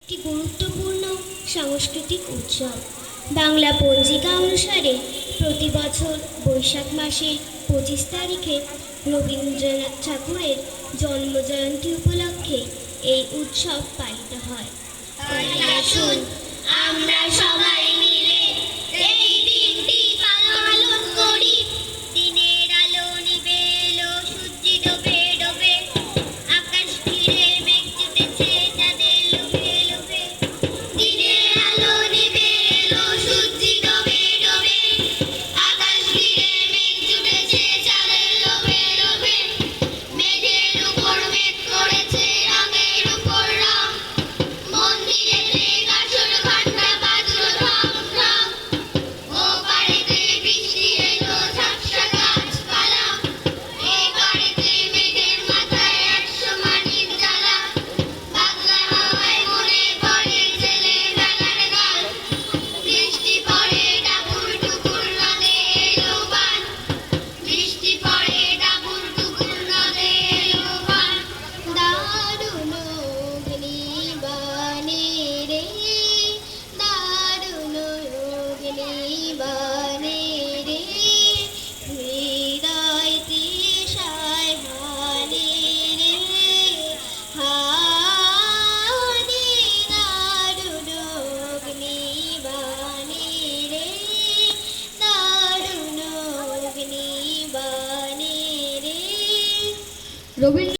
একটি গুরুত্বপূর্ণ সাংস্কৃতিক উৎসব। বাংলা পঞ্জিকা অনুসারে প্রতি বছর বৈশাখ মাসের 25 তারিখে রবীন্দ্রনাথ ঠাকুরের জন্মজয়ন্তী উপলক্ষে এই উৎসব পালিত হয়। আসুন আমরা সবাই মিলে এই দিনটি পালন করি। দিনের আলো নিভে এলো, সূর্য ডোবে ডোবে, আকাশ ঘিরে মেঘ জুটেছে চাঁদের লোভে লোভে। দিনের আলো নিভে এলো, সূর্য ডোবে ডোবে, আকাশ ঘিরে মেঘ জুটেছে চাঁদের লোভে লোভে। মেঘের উপর মেঘ করেছে রঙের উপর রং, মন্দিরেতে কাঠুর ঘণ্টা বাজলো ঢং ঢং। ও পাড়েতে বৃষ্টি এলো, ঝাপসা গাছপালা, এই বাড়িতে মেঘের মাথায় 100 মানিক জ্বালা। বাদলা হাওয়ায় মনে পড়ে ছেলেবেলার গান, বৃষ্টি পড়ে ডাবুর ডুবুর নদে এলো বান, বৃষ্টি পড়ে ডাবুর ডুবুর নদে এলো বান। দারুণ অগ্নিবাণে রে, দারুণ অগ্নিবাণে রে, হৃদয় তৃষায় হানে রে, হানে দারুণ অগ্নিবাণে রে, দারুণ অগ্নিবাণে রে।